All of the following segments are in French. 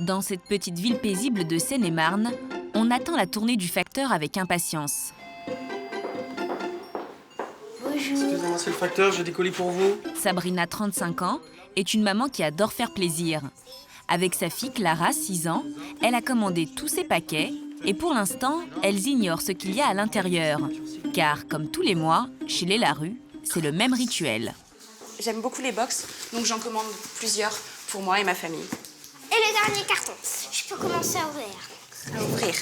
Dans cette petite ville paisible de Seine-et-Marne, on attend la tournée du facteur avec impatience. Excusez-moi, c'est le facteur, j'ai des colis pour vous. Sabrina, 35 ans, est une maman qui adore faire plaisir. Avec sa fille Clara, 6 ans, elle a commandé tous ses paquets et pour l'instant, elles ignorent ce qu'il y a à l'intérieur. Car, comme tous les mois, chez les Larue, c'est le même rituel. J'aime beaucoup les box, donc j'en commande plusieurs pour moi et ma famille. Et le dernier carton, je peux commencer à ouvrir. À ouvrir.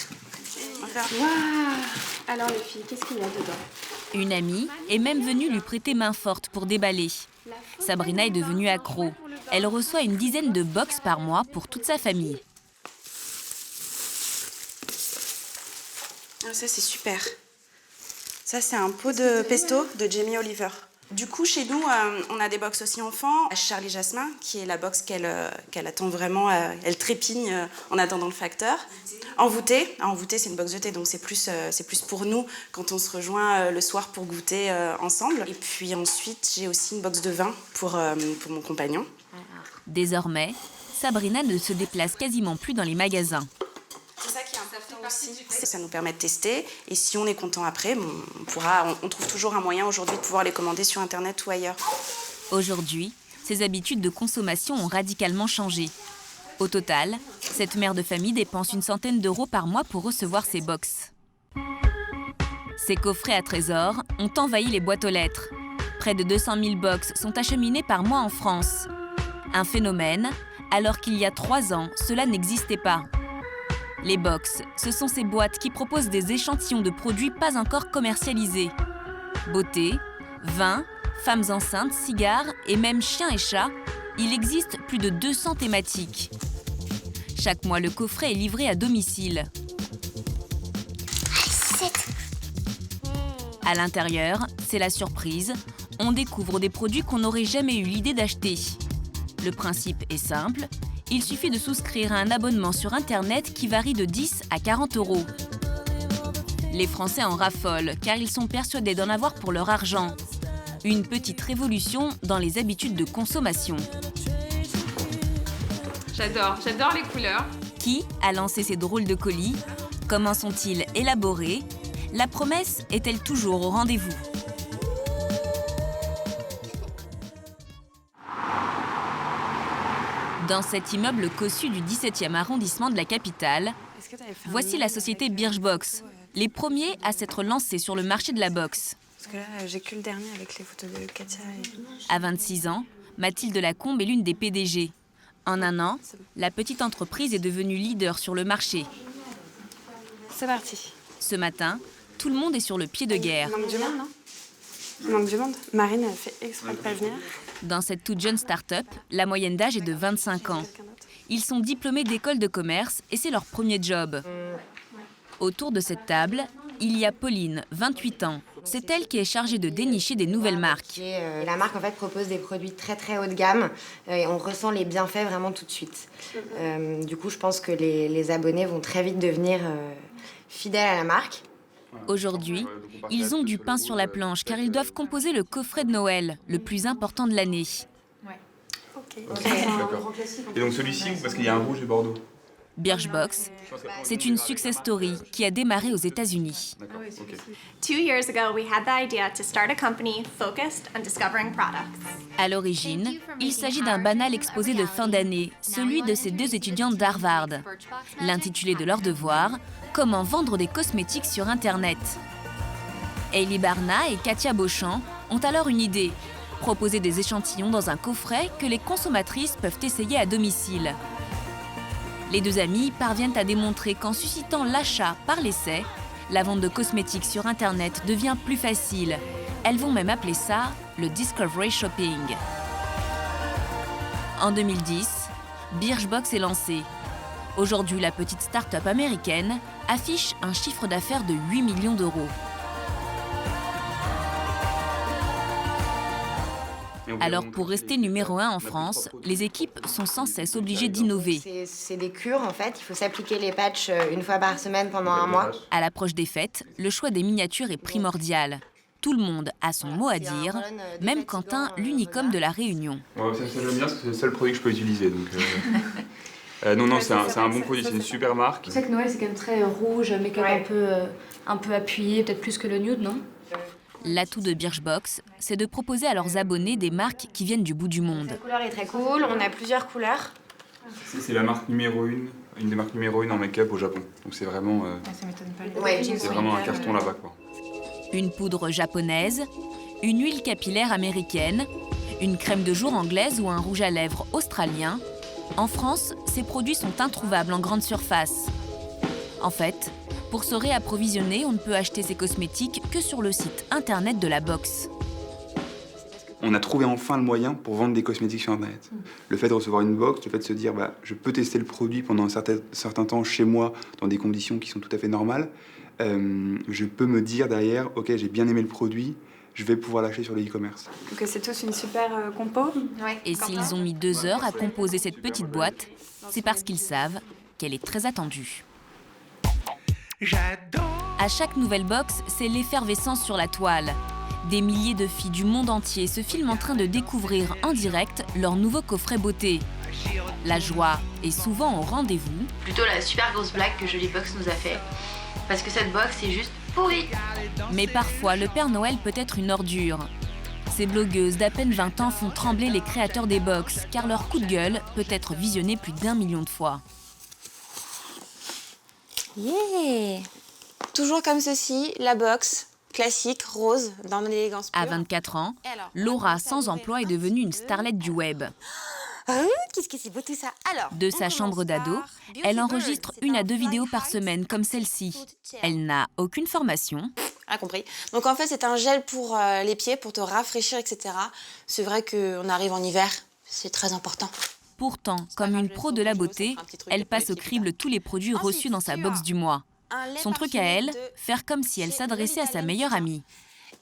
Waouh! Alors les filles, qu'est-ce qu'il y a dedans? Une amie est même venue lui prêter main forte pour déballer. Sabrina est devenue accro. Elle reçoit une dizaine de box par mois pour toute sa famille. Ah, ça, c'est super. Ça, c'est un pot de pesto de Jamie Oliver. Du coup, chez nous, on a des box aussi enfants. Charlie Jasmin, qui est la box qu'elle attend vraiment, elle trépigne en attendant le facteur. Envoûtée. Envoûtée, c'est une box de thé, donc c'est plus pour nous quand on se rejoint le soir pour goûter ensemble. Et puis ensuite, j'ai aussi une box de vin pour mon compagnon. Désormais, Sabrina ne se déplace quasiment plus dans les magasins. C'est ça qui est important aussi. Ça nous permet de tester. Et si on est content après, on trouve toujours un moyen aujourd'hui de pouvoir les commander sur Internet ou ailleurs. Aujourd'hui, ses habitudes de consommation ont radicalement changé. Au total, cette mère de famille dépense une centaine d'euros par mois pour recevoir ses box. Ces coffrets à trésors ont envahi les boîtes aux lettres. Près de 200 000 box sont acheminées par mois en France. Un phénomène, alors qu'il y a 3 ans, cela n'existait pas. Les box, ce sont ces boîtes qui proposent des échantillons de produits pas encore commercialisés. Beauté, vin, femmes enceintes, cigares et même chiens et chats, il existe plus de 200 thématiques. Chaque mois, le coffret est livré à domicile. À l'intérieur, c'est la surprise. On découvre des produits qu'on n'aurait jamais eu l'idée d'acheter. Le principe est simple. Il suffit de souscrire à un abonnement sur Internet qui varie de 10 à 40 euros. Les Français en raffolent car ils sont persuadés d'en avoir pour leur argent. Une petite révolution dans les habitudes de consommation. J'adore les couleurs. Qui a lancé ces drôles de colis? Comment sont-ils élaborés? La promesse est-elle toujours au rendez-vous? Dans cet immeuble cossu du 17e arrondissement de la capitale, voici la société Birchbox, les premiers à s'être lancés sur le marché de la boxe. Parce que là, j'ai que le dernier avec les photos de Katia. À 26 ans, Mathilde Lacombe est l'une des PDG. En un an, la petite entreprise est devenue leader sur le marché. C'est parti. Ce matin, tout le monde est sur le pied de guerre. Il manque du monde, non? Il manque du monde. Marine, elle fait exprès de pas venir. Dans cette toute jeune start-up, la moyenne d'âge est de 25 ans. Ils sont diplômés d'école de commerce et c'est leur premier job. Autour de cette table, il y a Pauline, 28 ans. C'est elle qui est chargée de dénicher des nouvelles marques. La marque en fait propose des produits très très haut de gamme et on ressent les bienfaits vraiment tout de suite. Du coup, je pense que les abonnés vont très vite devenir fidèles à la marque. Aujourd'hui, ils ont du pain sur la planche car ils doivent composer le coffret de Noël, le plus important de l'année. D'accord. Et donc celui-ci, parce qu'il y a un rouge et bordeaux. Birchbox, c'est une success story qui a démarré aux États-Unis. 2 years ago, we had the idea to start a company focused on discovering products. À l'origine, il s'agit d'un banal exposé de fin d'année, celui de ces 2 étudiantes d'Harvard. L'intitulé de leur devoir, Comment vendre des cosmétiques sur Internet. Hailey Barna et Katia Beauchamp ont alors une idée, proposer des échantillons dans un coffret que les consommatrices peuvent essayer à domicile. Les 2 amies parviennent à démontrer qu'en suscitant l'achat par l'essai, la vente de cosmétiques sur Internet devient plus facile. Elles vont même appeler ça le Discovery Shopping. En 2010, Birchbox est lancée. Aujourd'hui, la petite start-up américaine affiche un chiffre d'affaires de 8 millions d'euros. Alors, pour rester numéro 1 en France, les équipes sont sans cesse obligées d'innover. C'est des cures, en fait. Il faut s'appliquer les patchs 1 fois par semaine pendant 1 mois. À l'approche des fêtes, le choix des miniatures est primordial. Tout le monde a son mot à dire, même Quentin, l'unicum de la Réunion. Ouais, ça j'aime bien parce que c'est le seul produit que je peux utiliser. Donc, Non, non, c'est un bon produit, c'est une super marque. Je sais que Noël, c'est quand même très rouge, make-up un peu appuyé, peut-être plus que le nude, non? L'atout de Birchbox, c'est de proposer à leurs abonnés des marques qui viennent du bout du monde. La couleur est très cool, on a plusieurs couleurs. C'est la marque numéro 1, une des marques numéro 1 en make-up au Japon. Donc c'est vraiment, Ça m'étonne pas. c'est vraiment un carton là-bas, quoi. Une poudre japonaise, une huile capillaire américaine, une crème de jour anglaise ou un rouge à lèvres australien. En France, ces produits sont introuvables en grande surface. En fait, pour se réapprovisionner, on ne peut acheter ces cosmétiques que sur le site internet de la box. On a trouvé enfin le moyen pour vendre des cosmétiques sur Internet. Le fait de recevoir une box, le fait de se dire je peux tester le produit pendant un certain temps chez moi dans des conditions qui sont tout à fait normales, je peux me dire derrière, ok, j'ai bien aimé le produit, je vais pouvoir l'acheter sur le e-commerce. Donc c'est tous une super compo. Et s'ils ont mis 2 heures à composer cette petite boîte, c'est parce qu'ils savent qu'elle est très attendue. À chaque nouvelle box, c'est l'effervescence sur la toile. Des milliers de filles du monde entier se filment en train de découvrir en direct leur nouveau coffret beauté. La joie est souvent au rendez-vous. Plutôt la super grosse blague que Jolie Box nous a fait. Parce que cette box est juste pourrie. Mais parfois, le Père Noël peut être une ordure. Ces blogueuses d'à peine 20 ans font trembler les créateurs des box, car leur coup de gueule peut être visionné plus d'1 million de fois. Yeah! Toujours comme ceci, la box, classique, rose, dans l'élégance pure. À 24 ans, Laura, sans emploi, est devenue une starlette du web. Qu'est-ce que c'est beau tout ça! Alors, De sa chambre d'ado, elle enregistre 1 à 2 vidéos par semaine, comme celle-ci. Elle n'a aucune formation. Ah, compris. Donc en fait, c'est un gel pour les pieds, pour te rafraîchir, etc. C'est vrai qu'on arrive en hiver, c'est très important. Pourtant, comme une pro de la beauté, elle passe au crible tous les produits reçus dans sa box du mois. Son truc à elle, faire comme si elle s'adressait à sa meilleure amie.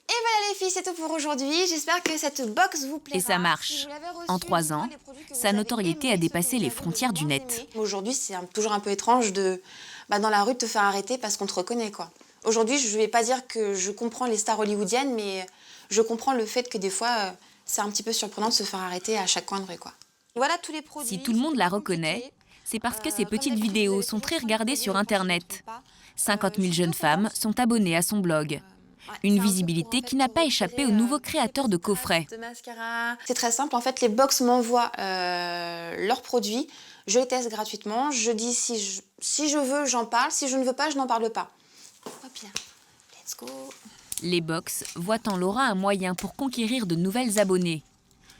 Et voilà les filles, c'est tout pour aujourd'hui. J'espère que cette box vous plaira. Et ça marche. En 3 ans, sa notoriété a dépassé les frontières du net. Aujourd'hui, c'est toujours un peu étrange de, dans la rue, de te faire arrêter parce qu'on te reconnaît, quoi. Aujourd'hui, je ne vais pas dire que je comprends les stars hollywoodiennes, mais je comprends le fait que des fois, c'est un petit peu surprenant de se faire arrêter à chaque coin de rue, quoi. Voilà tous les produits. Si tout le monde la reconnaît, c'est parce que ses petites vidéos sont très regardées sur Internet. 50 000 jeunes femmes sont abonnées à son blog. Une visibilité qui n'a pas échappé aux nouveaux créateurs de coffrets. C'est très simple, en fait, les box m'envoient leurs produits, je les teste gratuitement, je dis si je veux, j'en parle, si je ne veux pas, je n'en parle pas. Hop là, let's go. Les box voient en Laura un moyen pour conquérir de nouvelles abonnées.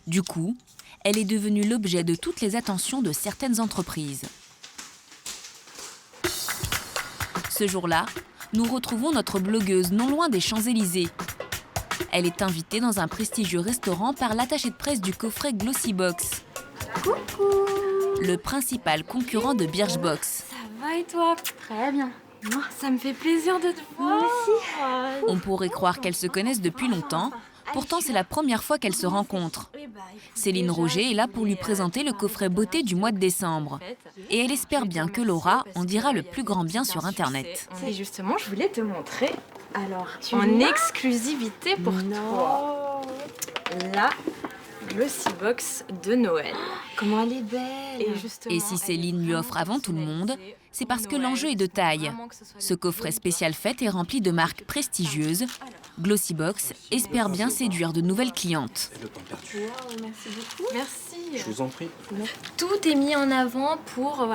Du coup, elle est devenue l'objet de toutes les attentions de certaines entreprises. Ce jour-là, nous retrouvons notre blogueuse non loin des Champs-Élysées. Elle est invitée dans un prestigieux restaurant par l'attaché de presse du coffret Glossybox. Coucou! Le principal concurrent de Birchbox. Ça va et toi? Très bien. Ça me fait plaisir de te voir. Merci. On pourrait croire qu'elles se connaissent depuis longtemps. Pourtant, c'est la première fois qu'elles se rencontrent. Céline Roger est là pour lui présenter le coffret beauté du mois de décembre. Et elle espère bien que Laura en dira le plus grand bien sur Internet. Et justement, je voulais te montrer, alors, en exclusivité pour toi, la Glossybox de Noël. Comment elle est belle! Et si Céline lui offre avant tout le monde, c'est parce que l'enjeu est de taille. Ce coffret spécial fête est rempli de marques prestigieuses. Glossybox espère bien séduire de nouvelles clientes. Merci beaucoup. Merci. Je vous en prie. Tout est mis en avant pour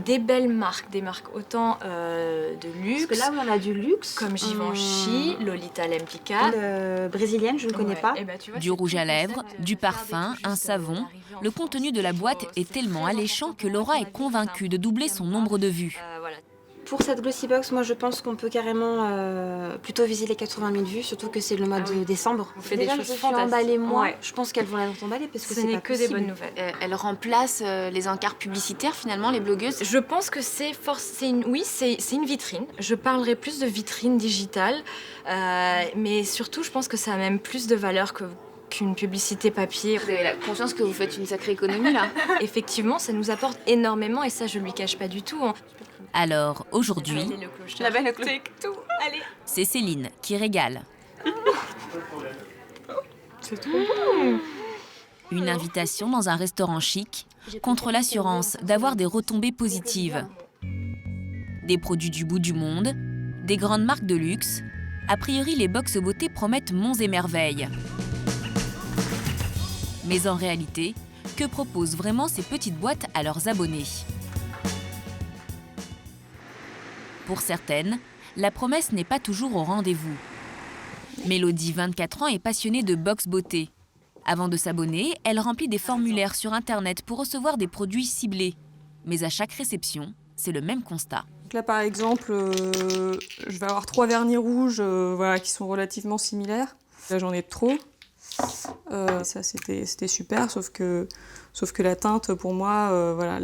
des belles marques, des marques autant de luxe. Parce que là où on a du luxe, comme Givenchy, Lolita Lempicka. Brésilienne, je ne connais pas. Du rouge à lèvres, du parfum, un savon. Le contenu de la boîte est tellement alléchant que Laura est convaincue de doubler son nombre de vues. Pour cette Glossybox, moi je pense qu'on peut carrément plutôt viser les 80 000 vues, surtout que c'est le mois de décembre. On fait des choses fantastiques. Emballée, moi, ouais. Je pense qu'elles vont être emballées parce que ce n'est que des bonnes nouvelles. Elle remplace les encarts publicitaires finalement, les blogueuses. Je pense que c'est une vitrine. Je parlerai plus de vitrine digitale, mais surtout je pense que ça a même plus de valeur qu'une publicité papier. Vous avez la conscience que vous faites une sacrée économie là. Effectivement, ça nous apporte énormément et ça je lui cache pas du tout. Alors, aujourd'hui, La belle tout. Allez. c'est Céline qui régale. C'est trop bon. Une invitation dans un restaurant chic, contre l'assurance d'avoir des retombées positives. Des produits du bout du monde, des grandes marques de luxe, a priori les box beauté promettent monts et merveilles. Mais en réalité, que proposent vraiment ces petites boîtes à leurs abonnés? Pour certaines, la promesse n'est pas toujours au rendez-vous. Mélodie, 24 ans, est passionnée de box beauté. Avant de s'abonner, elle remplit des formulaires sur Internet pour recevoir des produits ciblés. Mais à chaque réception, c'est le même constat. Donc là, par exemple, je vais avoir 3 vernis rouges voilà, qui sont relativement similaires. Là, j'en ai trop. Ça, c'était super, sauf que la teinte, pour moi, voilà,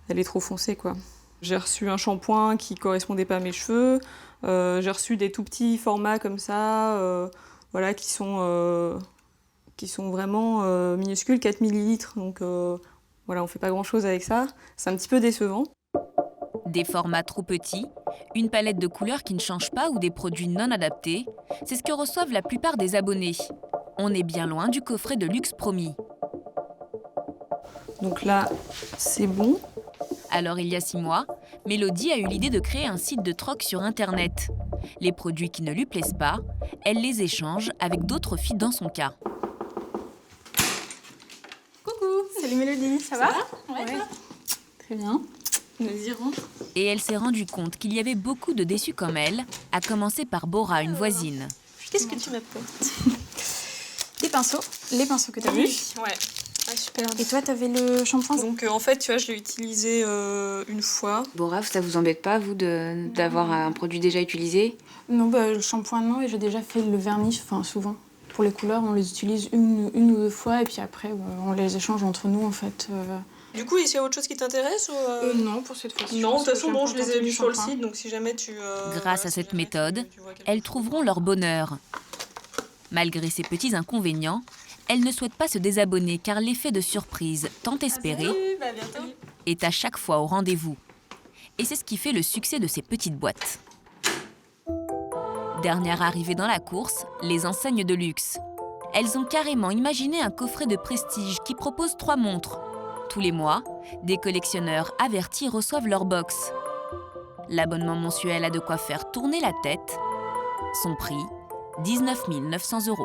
elle est trop foncée, quoi. J'ai reçu un shampoing qui correspondait pas à mes cheveux. J'ai reçu des tout petits formats comme ça, voilà, qui sont vraiment minuscules, 4 ml. Donc voilà, on fait pas grand-chose avec ça. C'est un petit peu décevant. Des formats trop petits, une palette de couleurs qui ne change pas ou des produits non adaptés, c'est ce que reçoivent la plupart des abonnés. On est bien loin du coffret de luxe promis. Donc là, c'est bon. Alors il y a 6 mois, Mélodie a eu l'idée de créer un site de troc sur Internet. Les produits qui ne lui plaisent pas, elle les échange avec d'autres filles dans son cas. Coucou, salut Mélodie, ça va? Ouais. Très bien. Vas-y, rentre. Et elle s'est rendue compte qu'il y avait beaucoup de déçus comme elle, à commencer par Bora, une voisine. Qu'est-ce que tu m'apportes? Des pinceaux, les pinceaux que t'as vus. Ouais. Ah, super. Et toi, t'avais le shampoing? Donc en fait, tu vois, je l'ai utilisé une fois. Bora, ça vous embête pas, vous, d'avoir un produit déjà utilisé? Non, bah, le shampoing, non, et j'ai déjà fait le vernis, enfin souvent. Pour les couleurs, on les utilise une ou 2 fois, et puis après, on les échange entre nous, en fait. Du coup, est-ce qu'il y a autre chose qui t'intéresse ou Non, pour cette fois-ci. Non, de toute façon, bon, je les ai vus sur le site, donc si jamais tu... Grâce à cette méthode, elles trouveront leur bonheur. Malgré ces petits inconvénients, elle ne souhaite pas se désabonner car l'effet de surprise, tant espéré, est à chaque fois au rendez-vous. Et c'est ce qui fait le succès de ces petites boîtes. Dernière arrivée dans la course, les enseignes de luxe. Elles ont carrément imaginé un coffret de prestige qui propose 3 montres. Tous les mois, des collectionneurs avertis reçoivent leur box. L'abonnement mensuel a de quoi faire tourner la tête. Son prix, 19 900 €.